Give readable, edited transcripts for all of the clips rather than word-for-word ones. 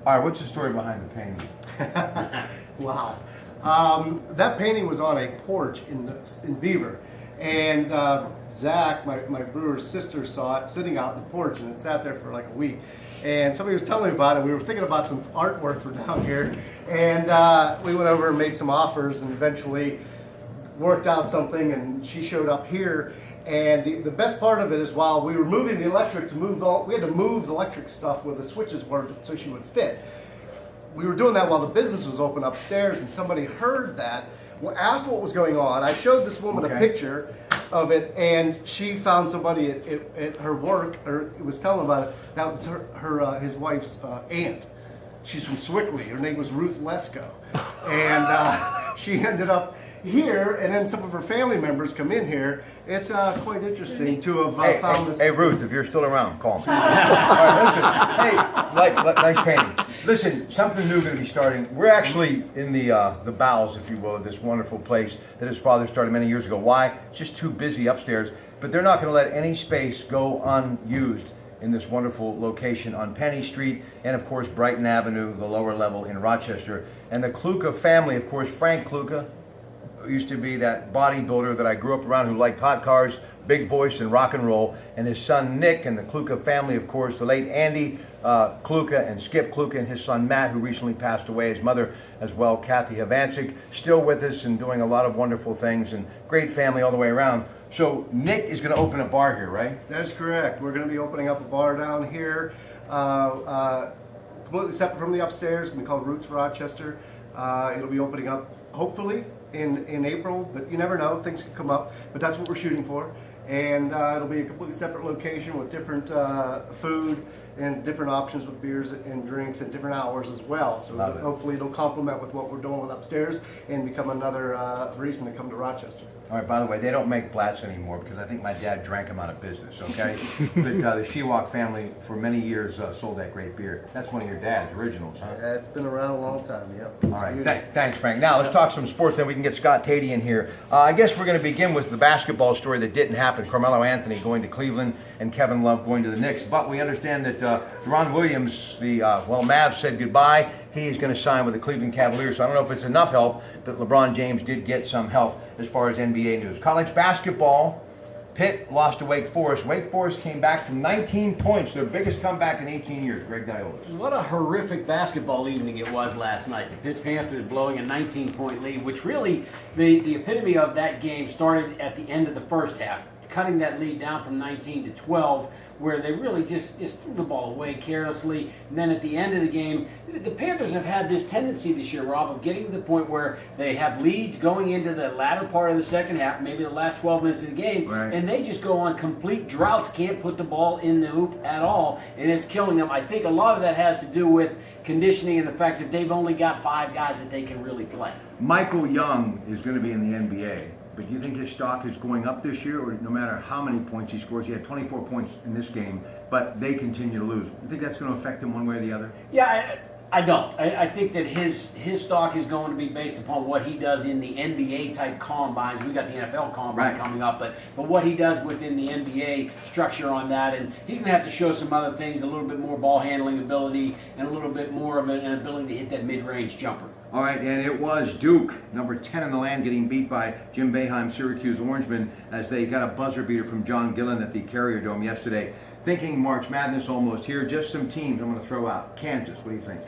All right, what's the story behind the painting? Wow. That painting was on a porch in Beaver. And Zach, my brewer's sister, saw it sitting out on the porch, and it sat there for like a week. And somebody was telling me about it. We were thinking about some artwork for down here. And we went over and made some offers and eventually worked out something, and she showed up here. And the best part of it is while we were moving the electric we had to move the electric stuff where the switches were so she would fit. We were doing that while the business was open upstairs, and somebody heard that, asked what was going on. I showed this woman a picture of it, and she found somebody at her work, or was telling about it. That was his wife's aunt. She's from Swickley. Her name was Ruth Lesko, and she ended up here, and then some of her family members come in here. It's quite interesting to have found this. Hey, Ruth, if you're still around, call me. All right, listen. Hey, nice painting. Listen, something new going to be starting. We're actually in the bowels, if you will, of this wonderful place that his father started many years ago. Why? It's just too busy upstairs. But they're not going to let any space go unused in this wonderful location on Penny Street and, of course, Brighton Avenue, the lower level in Rochester. And the Kluka family, of course, Frank Kluka, used to be that bodybuilder that I grew up around who liked hot cars, big voice, and rock and roll. And his son Nick and the Kluka family, of course, the late Andy Kluka and Skip Kluka and his son Matt, who recently passed away, his mother as well, Kathy Havancic, still with us and doing a lot of wonderful things, and great family all the way around. So Nick is going to open a bar here, right? That's correct. We're going to be opening up a bar down here, completely separate from the upstairs. It's going to be called Roots Rochester. It'll be opening up, hopefully, in April, but you never know, things can come up, but that's what we're shooting for. And it'll be a completely separate location with different food and different options with beers and drinks and different hours as well. So hopefully it'll complement with what we're doing upstairs and become another reason to come to Rochester. All right, by the way, they don't make Blatz anymore because I think my dad drank them out of business, okay? But the Shewak family for many years sold that great beer. That's one of your dad's originals, huh? It's been around a long time, yep. All right, thanks, Frank. Now, let's talk some sports, then we can get Scott Tatey in here. I guess we're going to begin with the basketball story that didn't happen. Carmelo Anthony going to Cleveland and Kevin Love going to the Knicks. But we understand that Deron Williams, the Mavs said goodbye. He's going to sign with the Cleveland Cavaliers. So I don't know if it's enough help, but LeBron James did get some help as far as NBA news. College basketball, Pitt lost to Wake Forest. Wake Forest came back from 19 points, their biggest comeback in 18 years. Greg Diolis. What a horrific basketball evening it was last night. The Pitt Panthers blowing a 19-point lead, which really, the epitome of that game started at the end of the first half, cutting that lead down from 19 to 12, where they really just threw the ball away carelessly. And then at the end of the game, the Panthers have had this tendency this year, Rob, of getting to the point where they have leads going into the latter part of the second half, maybe the last 12 minutes of the game, right, and they just go on complete droughts, can't put the ball in the hoop at all, and it's killing them. I think a lot of that has to do with conditioning and the fact that they've only got 5 guys that they can really play. Michael Young is going to be in the NBA. But do you think his stock is going up this year, or no matter how many points he scores? He had 24 points in this game, but they continue to lose. You think that's going to affect him one way or the other? Yeah, I don't. I think that his stock is going to be based upon what he does in the NBA-type combines. We got the NFL combine coming up, but what he does within the NBA structure on that, and he's going to have to show some other things, a little bit more ball handling ability and a little bit more of an ability to hit that mid-range jumper. All right, and it was Duke, number 10 in the land, getting beat by Jim Boeheim, Syracuse Orangemen, as they got a buzzer beater from John Gillen at the Carrier Dome yesterday. Thinking March Madness almost here, just some teams I'm going to throw out. Kansas, what do you think?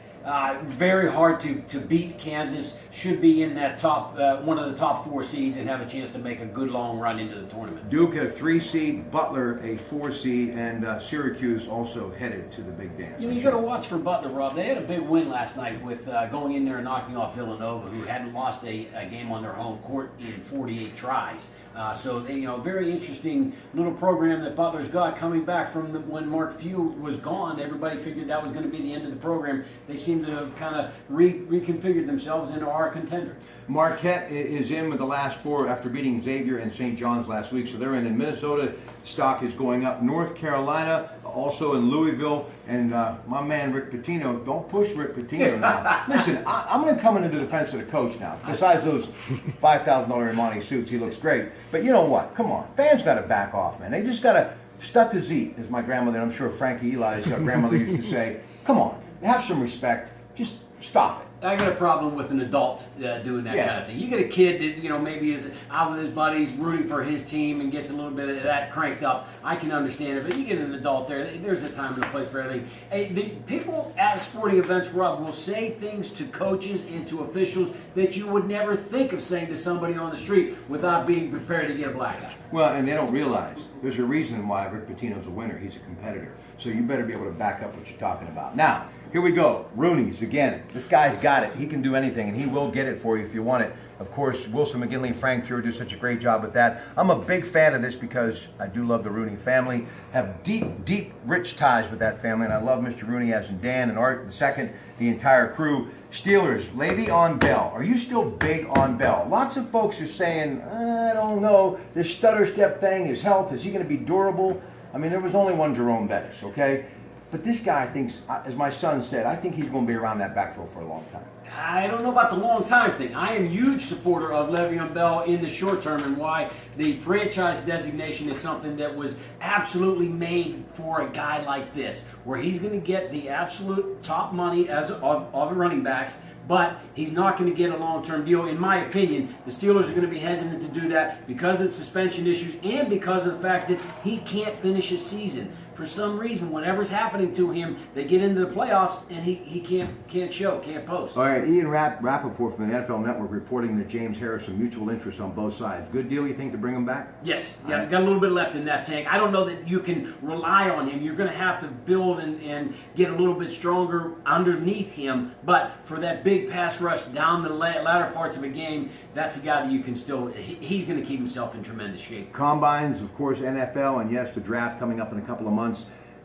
Very hard to beat. Kansas should be in that top, one of the top 4 seeds and have a chance to make a good long run into the tournament. Duke a 3 seed, Butler a 4 seed, and Syracuse also headed to the big dance. You got to watch for Butler, Rob. They had a big win last night with going in there and knocking off Villanova, who hadn't lost a game on their home court in 48 tries. So they, very interesting little program that Butler's got coming back from when Mark Few was gone. Everybody figured that was going to be the end of the program. They seem to have kind of reconfigured themselves into our contender. Marquette is in with the last 4 after beating Xavier and St. John's last week, so they're in. And Minnesota stock is going up. North Carolina also in Louisville, and my man Rick Pitino. Don't push Rick Pitino now. Listen, I'm going to come into the defense of the coach now. Besides those $5,000 Armani suits, he looks great. But you know what? Come on, fans got to back off, man. They just got to stut to zeet, as my grandmother, I'm sure Frankie Eli's grandmother used to say. Come on. Have some respect. Just stop it. I got a problem with an adult doing that kind of thing. You get a kid that maybe is out with his buddies, rooting for his team, and gets a little bit of that cranked up. I can understand it, but you get an adult there. There's a time and a place for everything. Hey, the people at sporting events, Rob, will say things to coaches and to officials that you would never think of saying to somebody on the street without being prepared to get a black eye. Well, and they don't realize there's a reason why Rick Pitino's a winner. He's a competitor. So you better be able to back up what you're talking about. Now, here we go. Rooney's again. This guy's got it. He can do anything, and he will get it for you if you want it. Of course, Wilson McGinley, Frank Fuhrer do such a great job with that. I'm a big fan of this because I do love the Rooney family. Have deep, deep, rich ties with that family, and I love Mr. Rooney as in Dan and Art the second, the entire crew. Steelers, Le'Veon Bell. Are you still big on Bell? Lots of folks are saying, I don't know, this stutter step thing, his health, is he going to be durable? I mean, there was only one Jerome Bettis, okay? But this guy thinks, as my son said, I think he's going to be around that backfield for a long time. I don't know about the long time thing. I am a huge supporter of Le'Veon Bell in the short term, and why the franchise designation is something that was absolutely made for a guy like this, where he's going to get the absolute top money of running backs, but he's not going to get a long-term deal. In my opinion, the Steelers are going to be hesitant to do that because of the suspension issues and because of the fact that he can't finish his season. For some reason, whatever's happening to him, they get into the playoffs and he can't post. All right, Ian Rappaport from the NFL Network reporting that James Harris some mutual interest on both sides. Good deal, you think, to bring him back? Yes, got a little bit left in that tank. I don't know that you can rely on him. You're going to have to build and get a little bit stronger underneath him. But for that big pass rush down the latter parts of a game, that's a guy that you can still, he's going to keep himself in tremendous shape. Combines, of course, NFL, and yes, the draft coming up in a couple of months.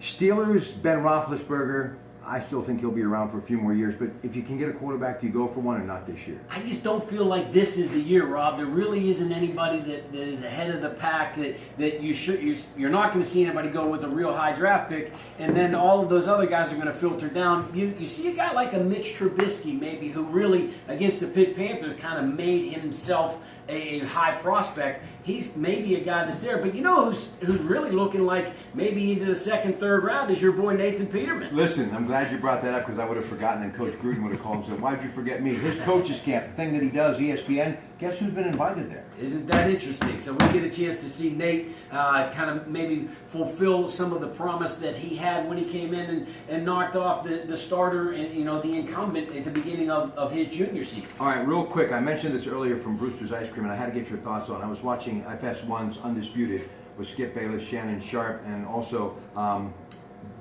Steelers, Ben Roethlisberger, I still think he'll be around for a few more years, but if you can get a quarterback, do you go for one or not this year? I just don't feel like this is the year, Rob. There really isn't anybody that is ahead of the pack that you're not going to see anybody go with a real high draft pick, and then all of those other guys are going to filter down. You see a guy like a Mitch Trubisky maybe, who really, against the Pitt Panthers, kind of made himself a high prospect. He's maybe a guy that's there, but you know who's really looking like maybe into the second, third round is your boy Nathan Peterman. Listen, I'm glad you brought that up because I would have forgotten, and Coach Gruden would have called and said, why'd you forget me? His coaches camp, the thing that he does, ESPN, guess who's been invited there? Isn't that interesting? So we get a chance to see Nate kind of maybe fulfill some of the promise that he had when he came in and knocked off the starter and the incumbent at the beginning of his junior season. All right, real quick, I mentioned this earlier from Brewster's Ice Cream, and I had to get your thoughts on it. I was watching FS1's Undisputed with Skip Bayless, Shannon Sharp, and also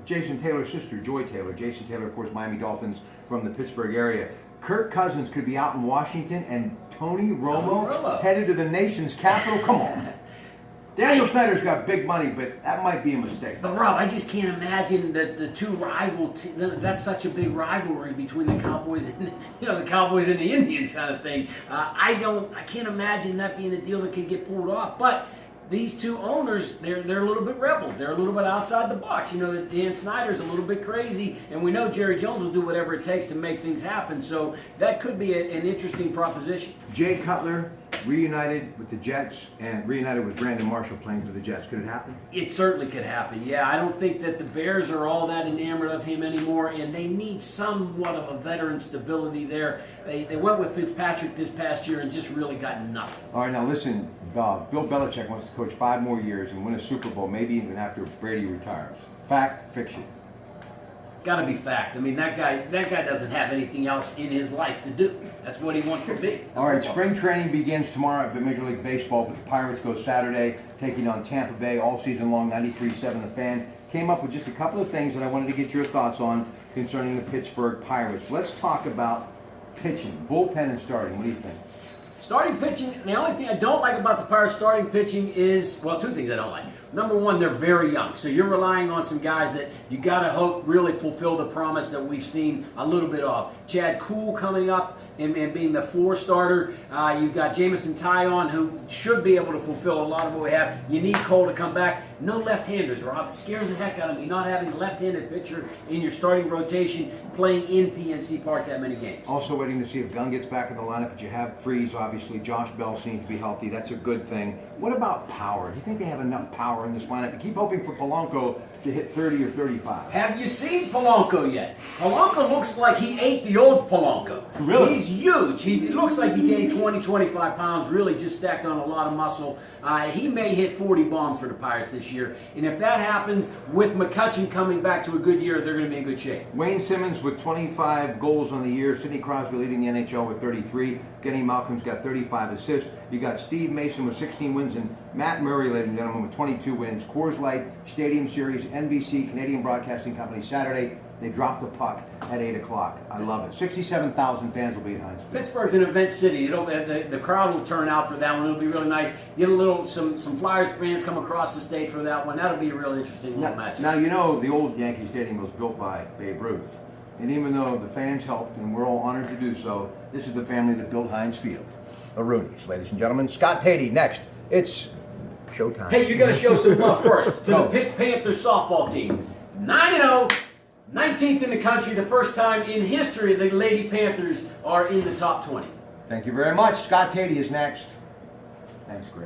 Jason Taylor's sister, Joy Taylor. Jason Taylor, of course, Miami Dolphins from the Pittsburgh area. Kirk Cousins could be out in Washington, and Tony Romo headed to the nation's capital. Come on. Daniel Snyder's got big money, but that might be a mistake. But Rob, I just can't imagine that the two rival that's such a big rivalry between the Cowboys and the Cowboys and the Indians kind of thing. I can't imagine that being a deal that could get pulled off. But these two owners, they're a little bit rebel. They're a little bit outside the box. Dan Snyder's a little bit crazy, and we know Jerry Jones will do whatever it takes to make things happen. So that could be an interesting proposition. Jay Cutler reunited with the Jets and reunited with Brandon Marshall playing for the Jets. Could it happen? It certainly could happen. Yeah, I don't think that the Bears are all that enamored of him anymore, and they need somewhat of a veteran stability there. They went with Fitzpatrick this past year and just really got nothing. All right, now listen, Bill Belichick wants to coach 5 more years and win a Super Bowl, maybe even after Brady retires. Fact, fiction? Got to be fact. I mean, that guy doesn't have anything else in his life to do. That's what he wants to be. All right, spring training begins tomorrow at Major League Baseball, but the Pirates go Saturday, taking on Tampa Bay all season long. 93.7 The Fan came up with just a couple of things that I wanted to get your thoughts on concerning the Pittsburgh Pirates. Let's talk about pitching, bullpen and starting. What do you think? Starting pitching, the only thing I don't like about the Pirates starting pitching is, well, 2 things I don't like. Number one, they're very young. So you're relying on some guys that you got to hope really fulfill the promise that we've seen a little bit of. Chad Kuhl coming up and being the 4 starter. You've got Jamison Tyon, who should be able to fulfill a lot of what we have. You need Cole to come back. No left-handers, Rob. It scares the heck out of me not having a left-handed pitcher in your starting rotation playing in PNC Park that many games. Also waiting to see if Gunn gets back in the lineup, but you have Freeze, obviously. Josh Bell seems to be healthy. That's a good thing. What about power? Do you think they have enough power in this lineup? You keep hoping for Polanco to hit 30 or 35. Have you seen Polanco yet? Polanco looks like he ate the old Polanco. Really? He's huge. It looks like he gained 20, 25 pounds, really just stacked on a lot of muscle. He may hit 40 bombs for the Pirates this year. And if that happens, with McCutchen coming back to a good year, they're going to be in good shape. Wayne Simmons with 25 goals on the year. Sidney Crosby leading the NHL with 33. Kenny Malcolm's got 35 assists. You got Steve Mason with 16 wins and Matt Murray, ladies and gentlemen, with 22 wins. Coors Light Stadium Series, NBC, Canadian Broadcasting Company, Saturday. They dropped the puck at 8 o'clock. I love it. 67,000 fans will be at Heinz Field. Pittsburgh's an event city. The crowd will turn out for that one. It'll be really nice. Get some Flyers fans come across the state for that one. That'll be a real interesting little match. Now, you know, the old Yankee Stadium was built by Babe Ruth. And even though the fans helped, and we're all honored to do so, this is the family that built Heinz Field. The Roonies, ladies and gentlemen. Scott Tatey next. It's showtime. Hey, you got to show some love first to Go. the Pitt Panthers softball team. 9-0, 19th in the country. The first time in history the Lady Panthers are in the top 20. Thank you very much. Scott Tatey is next. Thanks, Greg.